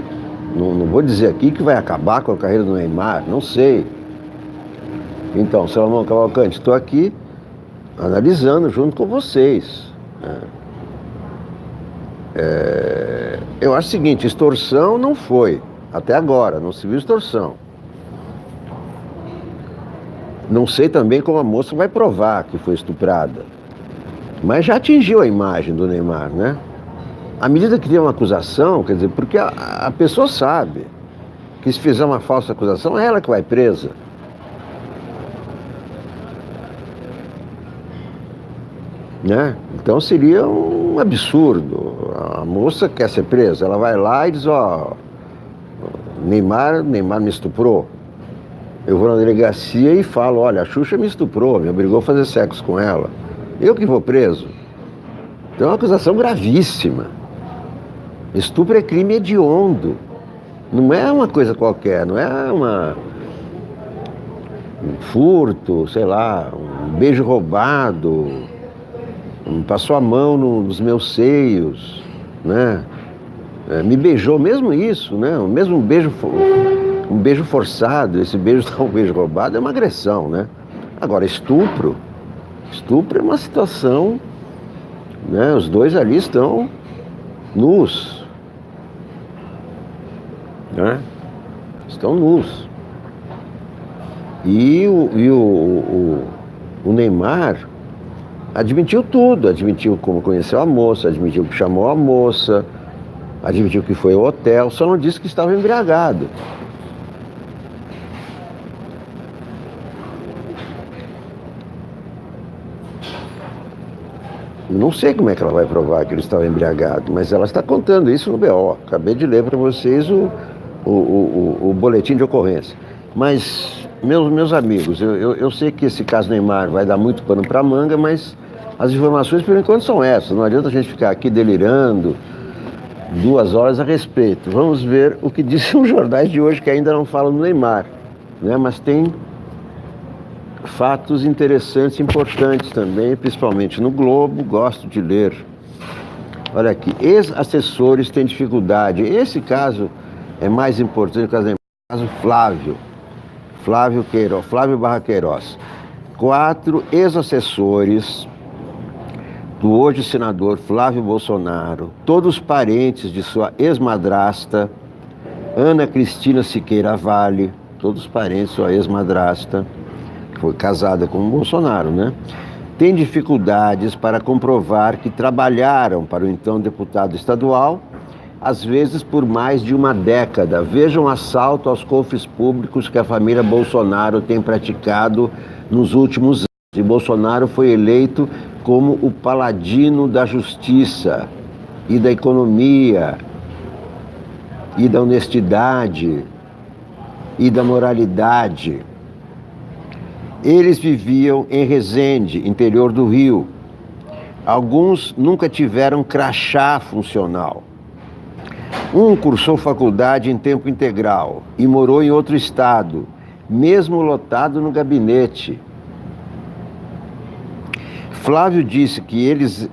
não vou dizer aqui que vai acabar com a carreira do Neymar, não sei. Então, Salomão Cavalcante, estou aqui analisando junto com vocês. Eu acho o seguinte, extorsão não foi, até agora, não se viu extorsão. Não sei também como a moça vai provar que foi estuprada. Mas já atingiu a imagem do Neymar, né? À medida que tem uma acusação, quer dizer, porque a pessoa sabe que se fizer uma falsa acusação, é ela que vai presa. Né? Então seria um absurdo. A moça quer ser presa, ela vai lá e diz, Neymar me estuprou. Eu vou na delegacia e falo, olha, a Xuxa me estuprou, me obrigou a fazer sexo com ela. Eu que vou preso. Então é uma acusação gravíssima. Estupro é crime hediondo. Não é uma coisa qualquer, não é um furto, sei lá, um beijo roubado, passou a mão nos meus seios, né? Me beijou, mesmo isso, né? O mesmo beijo, um beijo forçado, esse beijo não é um beijo roubado, é uma agressão, né? Agora, estupro é uma situação, né? Os dois ali estão nus, né? Estão nus. E o Neymar admitiu tudo, admitiu como conheceu a moça, admitiu que chamou a moça, admitiu que foi ao hotel, só não disse que estava embriagado. Não sei como é que ela vai provar que ele estava embriagado, mas ela está contando isso no BO. Acabei de ler para vocês o boletim de ocorrência. Mas, meus amigos, eu sei que esse caso Neymar vai dar muito pano para manga, mas as informações por enquanto são essas. Não adianta a gente ficar aqui delirando 2 horas a respeito. Vamos ver o que dizem os jornais de hoje que ainda não falam do Neymar, né? Mas tem fatos interessantes, importantes também, principalmente no Globo. Gosto de ler. Olha aqui, ex-assessores têm dificuldade. Esse caso é mais importante que o caso Flávio Queiroz, Flávio Barra Queiroz. 4 ex-assessores do hoje senador Flávio Bolsonaro, todos parentes de sua ex-madrasta, Ana Cristina Siqueira Vale, todos parentes de sua ex-madrasta, que foi casada com o Bolsonaro, né? Tem dificuldades para comprovar que trabalharam para o então deputado estadual, às vezes por mais de uma década. Vejam o assalto aos cofres públicos que a família Bolsonaro tem praticado nos últimos anos. E Bolsonaro foi eleito como o paladino da justiça e da economia e da honestidade e da moralidade. Eles viviam em Resende, interior do Rio. Alguns nunca tiveram crachá funcional. Um cursou faculdade em tempo integral e morou em outro estado, mesmo lotado no gabinete. Flávio disse que eles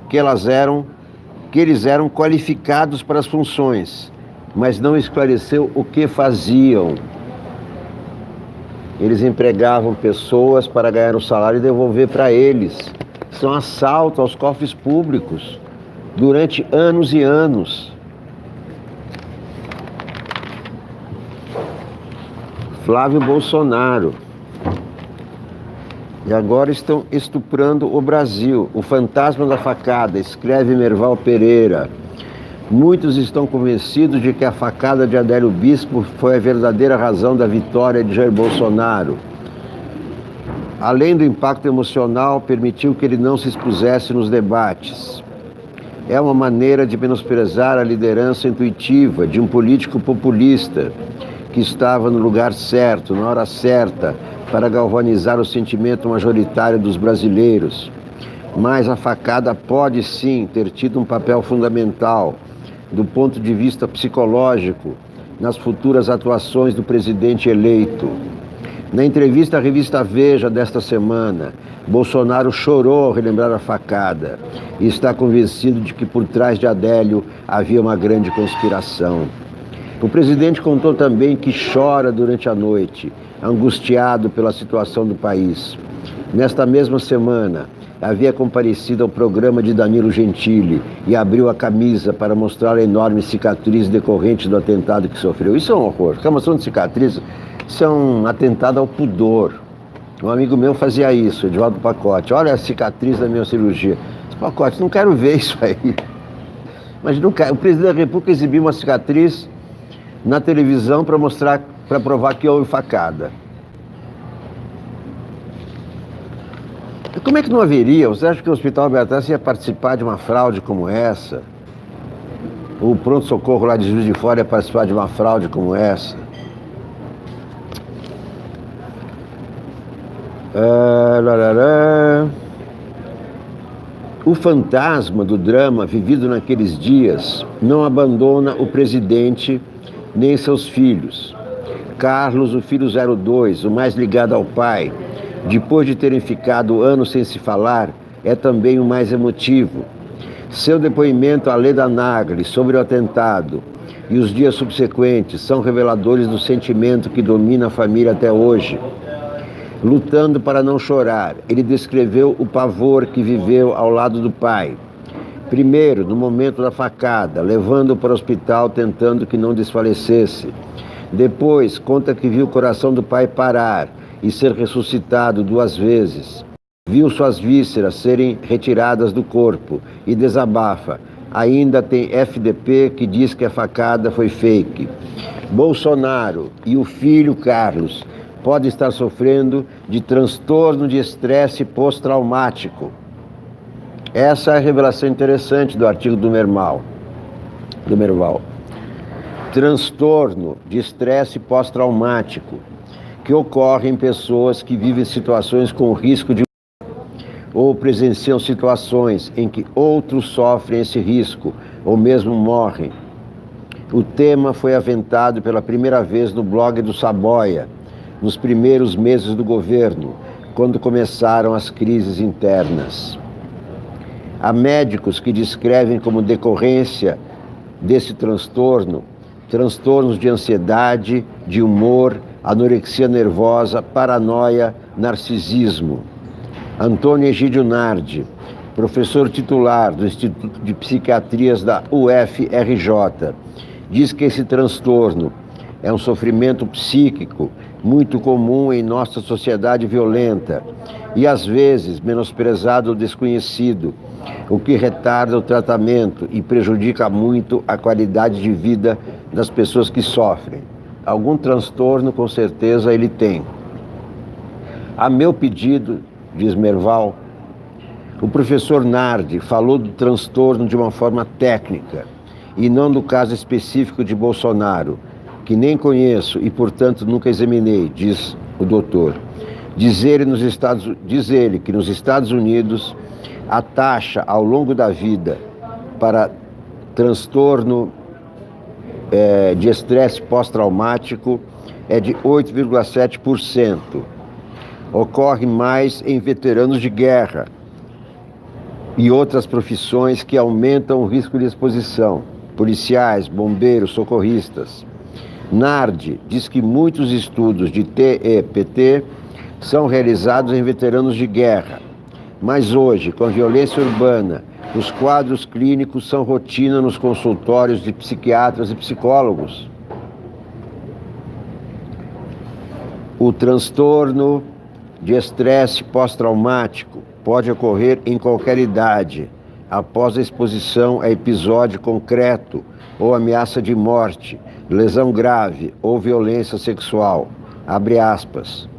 eram qualificados para as funções, mas não esclareceu o que faziam. Eles empregavam pessoas para ganhar o salário e devolver para eles. São assaltos aos cofres públicos durante anos e anos. Flávio Bolsonaro. E agora estão estuprando o Brasil. O fantasma da facada, escreve Merval Pereira. Muitos estão convencidos de que a facada de Adélio Bispo foi a verdadeira razão da vitória de Jair Bolsonaro. Além do impacto emocional, permitiu que ele não se expusesse nos debates. É uma maneira de menosprezar a liderança intuitiva de um político populista que estava no lugar certo, na hora certa, para galvanizar o sentimento majoritário dos brasileiros. Mas a facada pode sim ter tido um papel fundamental do ponto de vista psicológico nas futuras atuações do presidente eleito. Na entrevista à revista Veja desta semana, Bolsonaro chorou ao relembrar a facada e está convencido de que por trás de Adélio havia uma grande conspiração. O presidente contou também que chora durante a noite, angustiado pela situação do país. Nesta mesma semana, havia comparecido ao programa de Danilo Gentili e abriu a camisa para mostrar a enorme cicatriz decorrente do atentado que sofreu. Isso é um horror. Reclamação de cicatriz, isso é um atentado ao pudor. Um amigo meu fazia isso, Edvaldo Pacote. Olha a cicatriz da minha cirurgia. Pacote, não quero ver isso aí. Mas o presidente da República exibiu uma cicatriz na televisão para mostrar, para provar que houve facada. Como é que não haveria? Você acha que o Hospital Albertas ia participar de uma fraude como essa? O pronto-socorro lá de Juiz de Fora ia participar de uma fraude como essa? O fantasma do drama vivido naqueles dias não abandona o presidente nem seus filhos. Carlos, o filho 02, o mais ligado ao pai, depois de terem ficado anos sem se falar, é também o mais emotivo. Seu depoimento à Leda Nagli sobre o atentado e os dias subsequentes são reveladores do sentimento que domina a família até hoje. Lutando para não chorar, ele descreveu o pavor que viveu ao lado do pai. Primeiro, no momento da facada, levando-o para o hospital, tentando que não desfalecesse. Depois, conta que viu o coração do pai parar e ser ressuscitado 2 vezes. Viu suas vísceras serem retiradas do corpo e desabafa. Ainda tem FDP que diz que a facada foi fake. Bolsonaro e o filho Carlos podem estar sofrendo de transtorno de estresse pós-traumático. Essa é a revelação interessante do artigo do Merval. Transtorno de estresse pós-traumático, que ocorre em pessoas que vivem situações com risco de ou presenciam situações em que outros sofrem esse risco ou mesmo morrem. O tema foi aventado pela primeira vez no blog do Saboia, nos primeiros meses do governo, quando começaram as crises internas. Há médicos que descrevem como decorrência desse transtorno, transtornos de ansiedade, de humor, anorexia nervosa, paranoia, narcisismo. Antônio Egídio Nardi, professor titular do Instituto de Psiquiatrias da UFRJ, diz que esse transtorno é um sofrimento psíquico muito comum em nossa sociedade violenta e, às vezes, menosprezado ou desconhecido, o que retarda o tratamento e prejudica muito a qualidade de vida das pessoas que sofrem. Algum transtorno, com certeza, ele tem. A meu pedido, diz Merval, o professor Nardi falou do transtorno de uma forma técnica e não do caso específico de Bolsonaro, que nem conheço e, portanto, nunca examinei, diz o doutor. Diz ele que nos Estados Unidos a taxa ao longo da vida para transtorno de estresse pós-traumático é de 8,7%. Ocorre mais em veteranos de guerra e outras profissões que aumentam o risco de exposição, policiais, bombeiros, socorristas. Nardi diz que muitos estudos de TEPT são realizados em veteranos de guerra, mas hoje, com a violência urbana, os quadros clínicos são rotina nos consultórios de psiquiatras e psicólogos. O transtorno de estresse pós-traumático pode ocorrer em qualquer idade, após a exposição a episódio concreto ou ameaça de morte, lesão grave ou violência sexual. Abre aspas.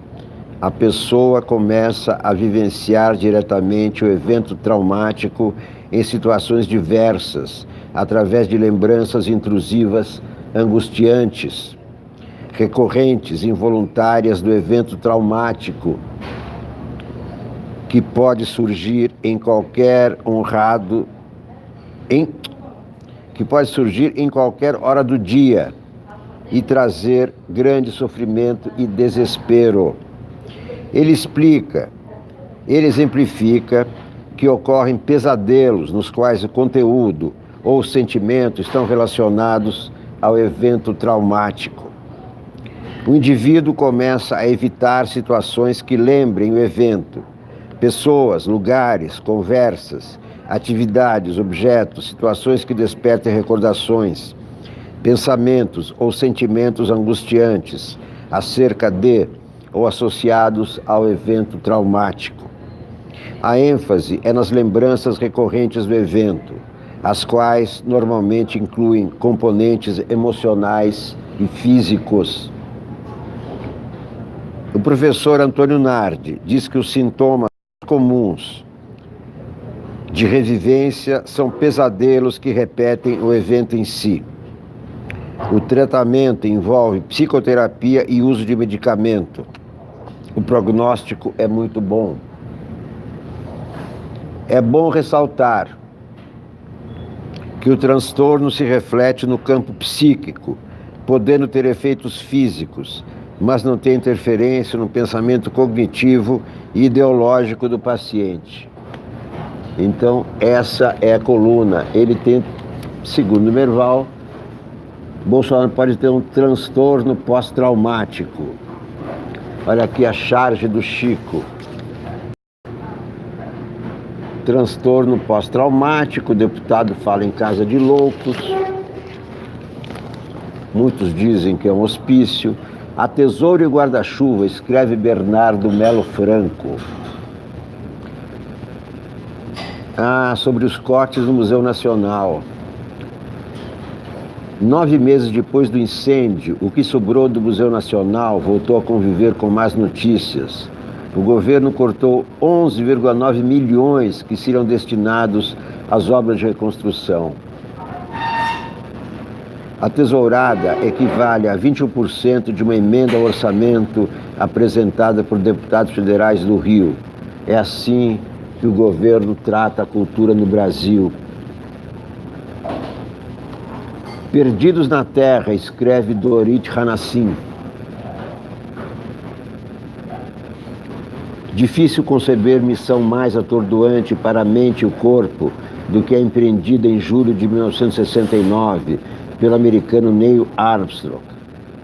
A pessoa começa a vivenciar diretamente o evento traumático em situações diversas, através de lembranças intrusivas, angustiantes, recorrentes, involuntárias do evento traumático, que pode surgir em qualquer hora do dia e trazer grande sofrimento e desespero. Ele exemplifica que ocorrem pesadelos nos quais o conteúdo ou o sentimento estão relacionados ao evento traumático. O indivíduo começa a evitar situações que lembrem o evento, pessoas, lugares, conversas, atividades, objetos, situações que despertem recordações, pensamentos ou sentimentos angustiantes acerca de ou associados ao evento traumático. A ênfase é nas lembranças recorrentes do evento, as quais normalmente incluem componentes emocionais e físicos. O professor Antônio Nardi diz que os sintomas comuns de revivência são pesadelos que repetem o evento em si. O tratamento envolve psicoterapia e uso de medicamento. O prognóstico é muito bom. É bom ressaltar que o transtorno se reflete no campo psíquico, podendo ter efeitos físicos, mas não tem interferência no pensamento cognitivo e ideológico do paciente. Então, essa é a coluna. Ele tem, segundo Merval, Bolsonaro pode ter um transtorno pós-traumático. Olha aqui a charge do Chico. Transtorno pós-traumático, o deputado fala em casa de loucos. Muitos dizem que é um hospício. A tesouro e guarda-chuva, escreve Bernardo Melo Franco. Sobre os cortes no Museu Nacional. 9 meses depois do incêndio, o que sobrou do Museu Nacional voltou a conviver com más notícias. O governo cortou 11,9 milhões que seriam destinados às obras de reconstrução. A tesourada equivale a 21% de uma emenda ao orçamento apresentada por deputados federais do Rio. É assim que o governo trata a cultura no Brasil. Perdidos na Terra, escreve Dorit Hanassin. Difícil conceber missão mais atordoante para a mente e o corpo do que a empreendida em julho de 1969 pelo americano Neil Armstrong.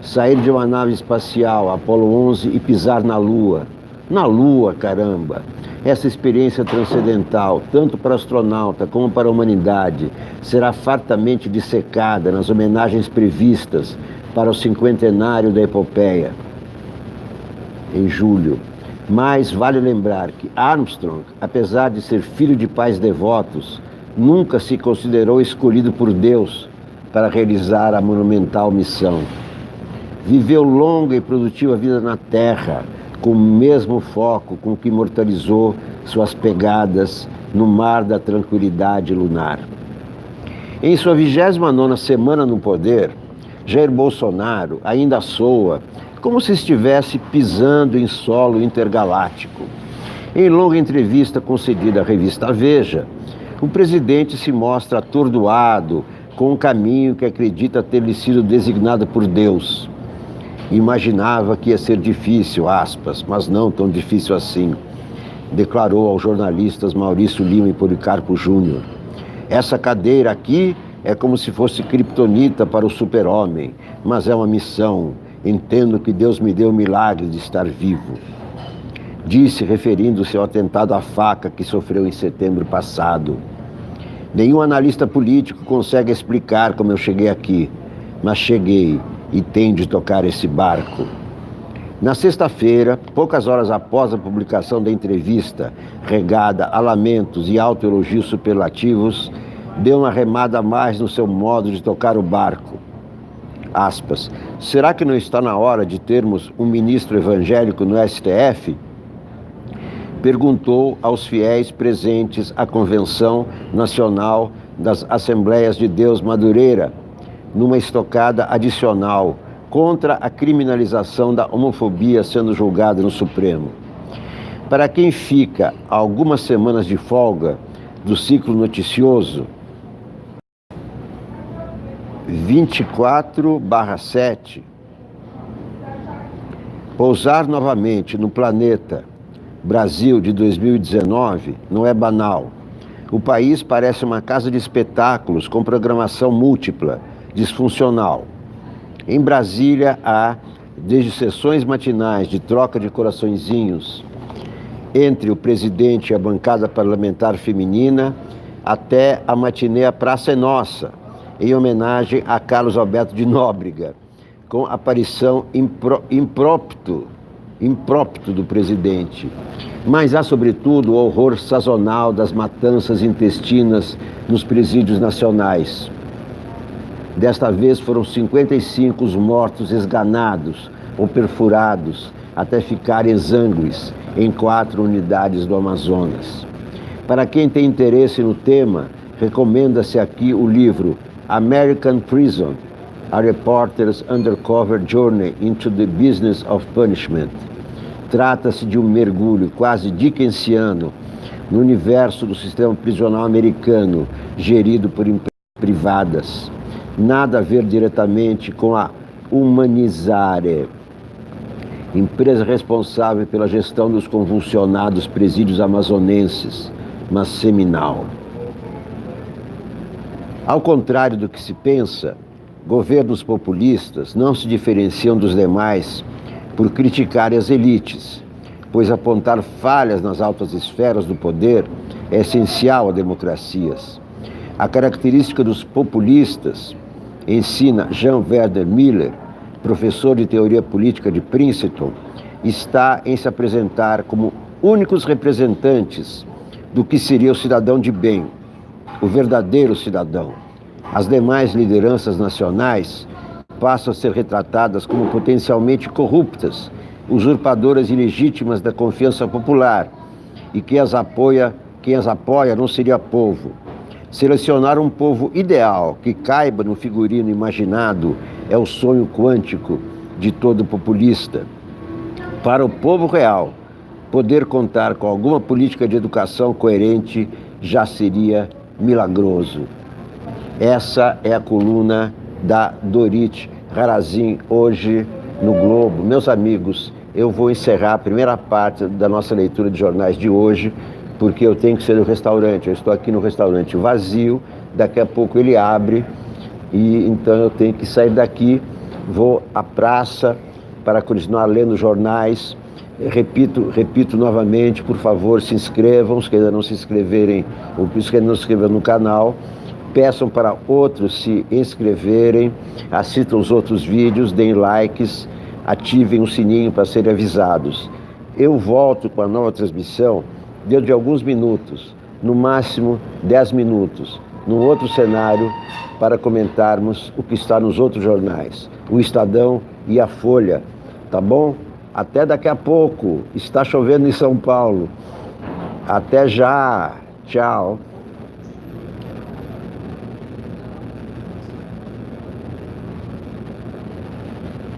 Sair de uma nave espacial, Apollo 11, e pisar na Lua. Na Lua, caramba! Essa experiência transcendental, tanto para o astronauta como para a humanidade, será fartamente dissecada nas homenagens previstas para o cinquentenário da epopeia, em julho. Mas vale lembrar que Armstrong, apesar de ser filho de pais devotos, nunca se considerou escolhido por Deus para realizar a monumental missão. Viveu longa e produtiva vida na Terra, com o mesmo foco com que imortalizou suas pegadas no mar da tranquilidade lunar. Em sua 29ª semana no poder, Jair Bolsonaro ainda soa como se estivesse pisando em solo intergaláctico. Em longa entrevista concedida à revista Veja, o presidente se mostra atordoado com um caminho que acredita ter lhe sido designado por Deus. Imaginava que ia ser difícil, aspas, mas não tão difícil assim, declarou aos jornalistas Maurício Lima e Policarpo Júnior. Essa cadeira aqui é como se fosse criptonita para o super-homem, mas é uma missão. Entendo que Deus me deu o milagre de estar vivo. Disse, referindo-se ao atentado à faca que sofreu em setembro passado. Nenhum analista político consegue explicar como eu cheguei aqui, mas cheguei e tenho de tocar esse barco. Na sexta-feira, poucas horas após a publicação da entrevista, regada a lamentos e autoelogios superlativos, deu uma remada a mais no seu modo de tocar o barco. Aspas, será que não está na hora de termos um ministro evangélico no STF? Perguntou aos fiéis presentes à Convenção Nacional das Assembleias de Deus Madureira, numa estocada adicional contra a criminalização da homofobia sendo julgada no Supremo. Para quem fica algumas semanas de folga do ciclo noticioso, 24/7, pousar novamente no planeta Brasil de 2019 não é banal. O país parece uma casa de espetáculos com programação múltipla, disfuncional. Em Brasília há, desde sessões matinais de troca de coraçõezinhos entre o presidente e a bancada parlamentar feminina, até a matinê A Praça é Nossa, em homenagem a Carlos Alberto de Nóbrega, com aparição impróprio do presidente. Mas há, sobretudo, o horror sazonal das matanças intestinas nos presídios nacionais. Desta vez foram 55 os mortos esganados ou perfurados até ficarem exangües em 4 unidades do Amazonas. Para quem tem interesse no tema, recomenda-se aqui o livro American Prison, A Reporter's Undercover Journey into the Business of Punishment. Trata-se de um mergulho quase dickensiano no universo do sistema prisional americano, gerido por empresas privadas. Nada a ver diretamente com a Humanizare, empresa responsável pela gestão dos convulsionados presídios amazonenses, mas seminal. Ao contrário do que se pensa, governos populistas não se diferenciam dos demais por criticarem as elites, pois apontar falhas nas altas esferas do poder é essencial a democracias. A característica dos populistas, ensina Jean Werner Miller, professor de teoria política de Princeton, está em se apresentar como únicos representantes do que seria o cidadão de bem, o verdadeiro cidadão. As demais lideranças nacionais passam a ser retratadas como potencialmente corruptas usurpadoras ilegítimas da confiança popular, e quem as apoia não seria povo. Selecionar um povo ideal que caiba no figurino imaginado é o sonho quântico de todo populista. Para o povo real, poder contar com alguma política de educação coerente já seria milagroso. Essa é a coluna da Dorit Harazin hoje no Globo. Meus amigos, eu vou encerrar a primeira parte da nossa leitura de jornais de hoje, porque eu tenho que ser no restaurante. Eu estou aqui no restaurante vazio, daqui a pouco ele abre, e então eu tenho que sair daqui, vou à praça para continuar lendo jornais. Repito novamente, por favor, se inscrevam, os que ainda não se inscreverem, os que ainda não se inscreveram no canal, peçam para outros se inscreverem, assistam os outros vídeos, deem likes, ativem o sininho para serem avisados. Eu volto com a nova transmissão dentro de alguns minutos, no máximo 10 minutos, num outro cenário, para comentarmos o que está nos outros jornais, o Estadão e a Folha, tá bom? Até daqui a pouco. Está chovendo em São Paulo. Até já. Tchau.